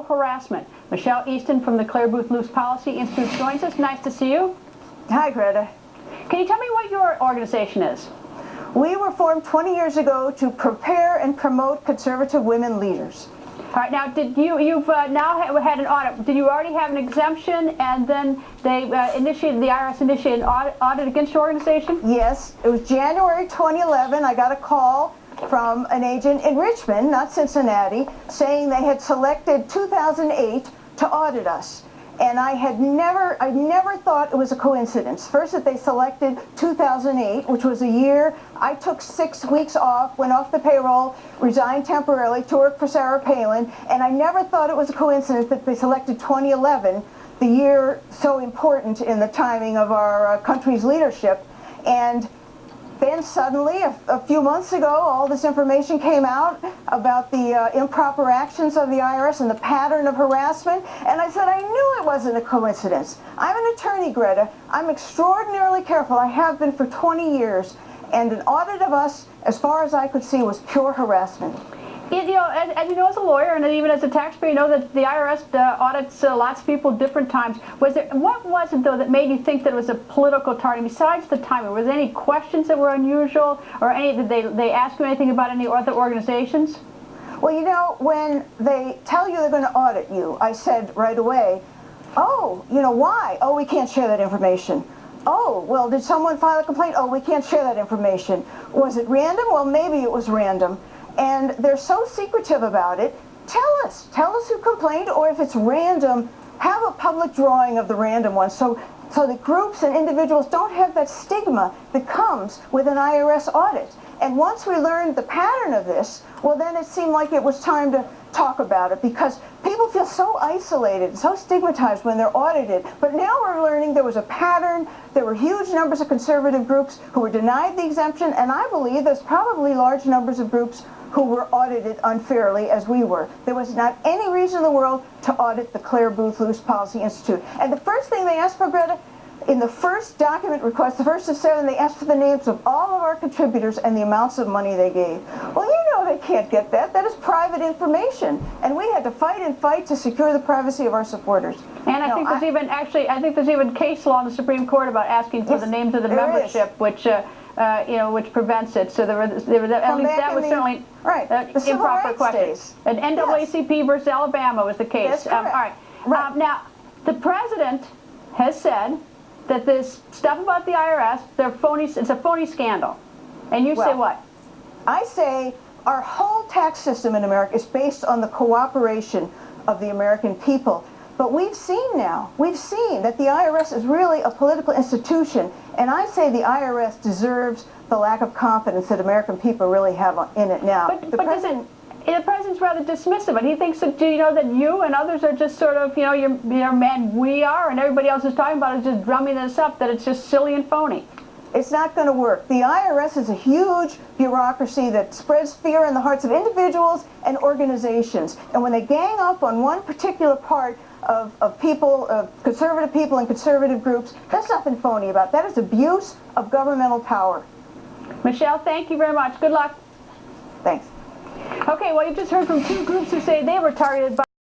pro-harassment. Michelle Easton from the Clare Boothe Loose Policy Institute joins us. Nice to see you. Hi, Greta. Can you tell me what your organization is? We were formed 20 years ago to prepare and promote conservative women leaders. All right, now you've now had an audit. Did you already have an exemption, and then they the IRS initiated an audit against your organization? Yes, it was January 2011. I got a call from an agent in Richmond, not Cincinnati, saying they had selected 2008 to audit us. And I never thought it was a coincidence. First that they selected 2008, which was a year I took 6 weeks off, went off the payroll, resigned temporarily to work for Sarah Palin, and I never thought it was a coincidence that they selected 2011, the year so important in the timing of our country's leadership. And then suddenly, a few months ago, all this information came out about the improper actions of the IRS and the pattern of harassment, and I said I knew it wasn't a coincidence. I'm an attorney, Greta. I'm extraordinarily careful. I have been for 20 years, and an audit of us, as far as I could see, was pure harassment. You know, as you know, as a lawyer and even as a taxpayer, you know that the IRS audits lots of people different times. What was it, though, that made you think that it was a political targeting besides the timing? Were there any questions that were unusual, or did they ask you anything about any other organizations? Well, you know, when they tell you they're going to audit you, I said right away, oh, you know, why? Oh, we can't share that information. Oh, well, did someone file a complaint? Oh, we can't share that information. Was it random? Well, maybe it was random. And they're so secretive about it. Tell us who complained, or if it's random, have a public drawing of the random one so that groups and individuals don't have that stigma that comes with an IRS audit. And once we learned the pattern of this, well, then it seemed like it was time to talk about it, because people feel so isolated and so stigmatized when they're audited. But now we're learning there was a pattern. There were huge numbers of conservative groups who were denied the exemption, and I believe there's probably large numbers of groups who were audited unfairly as we were. There was not any reason in the world to audit the Clare Boothe Loose Policy Institute. And the first thing they asked for, Greta, in the first document request, the first of 7, they asked for the names of all of our contributors and the amounts of money they gave. Well, you know they can't get that. That is private information. And we had to fight and fight to secure the privacy of our supporters. And I think there's even case law in the Supreme Court about asking for the names of the membership, which which prevents it. So at least that was certainly improper questions. And NAACP versus Alabama was the case. All right. Now, the president has said that this stuff about the IRS, it's a phony scandal. And you say what? I say our whole tax system in America is based on the cooperation of the American people. But we've seen that the IRS is really a political institution, and I say the IRS deserves the lack of confidence that American people really have in it now. But the president's rather dismissive, and he thinks that that you and others are just sort of your man. We are, and everybody else is talking about is just drumming this up, that it's just silly and phony. It's not going to work. The IRS is a huge bureaucracy that spreads fear in the hearts of individuals and organizations, and when they gang up on one particular part of people, conservative people and conservative groups, there's nothing phony about that. Is abuse of governmental power. Michelle, thank you very much. Good luck. Thanks. Okay, well, you just heard from two groups who say they were targeted by